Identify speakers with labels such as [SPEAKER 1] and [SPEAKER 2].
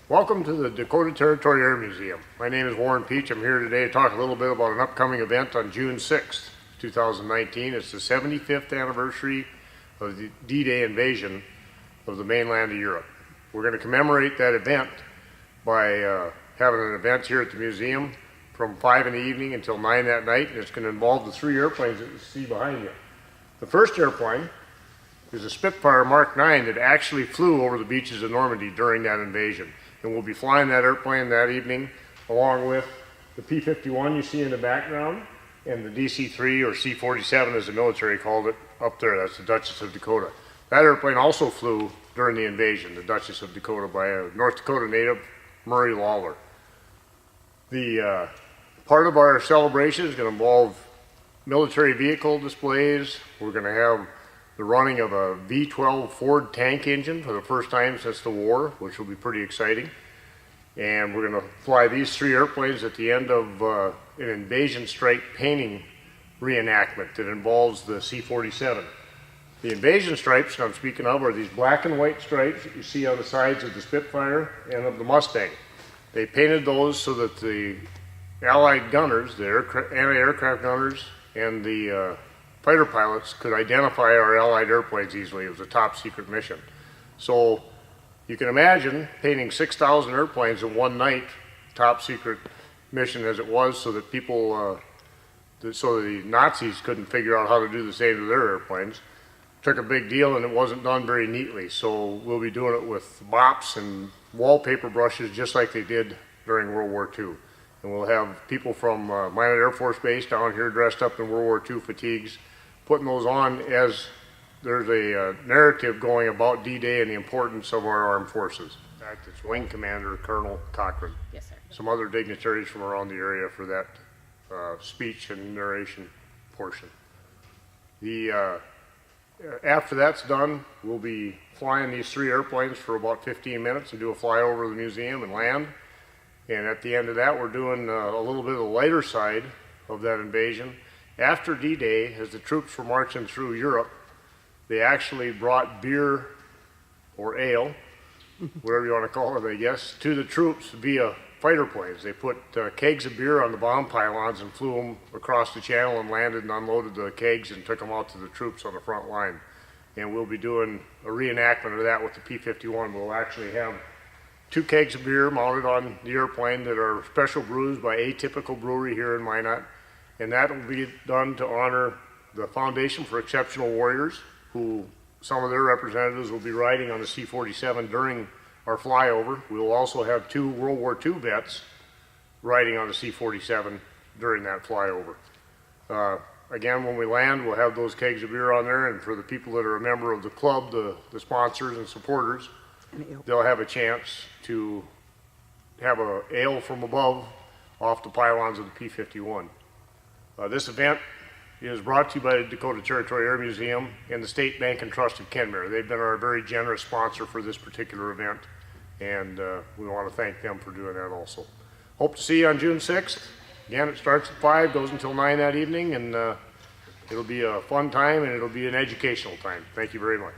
[SPEAKER 1] Welcome to the Dakota Territory Air Museum. My name is Warren Peach. I'm here today to talk a little bit about an upcoming event on June 6th, 2019. It's the 75th anniversary of the D-Day invasion of the mainland of Europe. We're going to commemorate that event by having an event here at the museum from 5 in the evening until 9 that night, and it's going to involve the 3 airplanes that you see behind you. The first airplane is a Spitfire Mark 9 that actually flew over the beaches of Normandy during that invasion. And we'll be flying that airplane that evening along with the P-51 you see in the background and the DC-3 or C-47 as the military called it up there. That's the Duchess of Dakota. That airplane also flew during the invasion, the Duchess of Dakota, by a North Dakota native, Murray Lawler. The part of our celebration is going to involve military vehicle displays. We're going to have the running of a V-12 Ford tank engine for the first time since the war, which will be pretty exciting. And we're going to fly these 3 airplanes at the end of an invasion strike painting reenactment that involves the C-47. The invasion stripes I'm speaking of are these black and white stripes that you see on the sides of the Spitfire and of the Mustang. They painted those so that the Allied gunners, the anti-aircraft gunners, and the fighter pilots could identify our Allied airplanes easily. It was a top secret mission. So you can imagine painting 6,000 airplanes in one night, top secret mission as it was, so that people, so the Nazis couldn't figure out how to do the same to their airplanes. Took a big deal and it wasn't done very neatly. So we'll be doing it with mops and wallpaper brushes just like they did during World War II. And we'll have people from Minot Air Force Base down here dressed up in World War II fatigues, putting those on as there's a narrative going about D-Day and the importance of our armed forces. In fact, it's Wing Commander Colonel Cochran.
[SPEAKER 2] Yes, sir.
[SPEAKER 1] Some other dignitaries from around the area for that speech and narration portion. After that's done, we'll be flying these 3 airplanes for about 15 minutes and do a flyover of the museum and land. And at the end of that, we're doing a little bit of the lighter side of that invasion. After D-Day, as the troops were marching through Europe, they actually brought beer or ale, whatever you want to call it, I guess, to the troops via fighter planes. They put kegs of beer on the bomb pylons and flew them across the channel and landed and unloaded the kegs and took them out to the troops on the front line. And we'll be doing a reenactment of that with the P-51. We'll actually have 2 kegs of beer mounted on the airplane that are special brews by Atypical Brewery here in Minot. And that will be done to honor the Foundation for Exceptional Warriors, who some of their representatives will be riding on the C-47 during our flyover. We will also have 2 World War II vets riding on the C-47 during that flyover. Again, when we land, we'll have those kegs of beer on there, and for the people that are a member of the club, the sponsors and supporters, they'll have a chance to have an ale from above off the pylons of the P-51. This event is brought to you by the Dakota Territory Air Museum and the State Bank and Trust of Kenmare. They've been our very generous sponsor for this particular event, and we want to thank them for doing that also. Hope to see you on June 6th. Again, it starts at 5, goes until 9 that evening, and it'll be a fun time and it'll be an educational time. Thank you very much.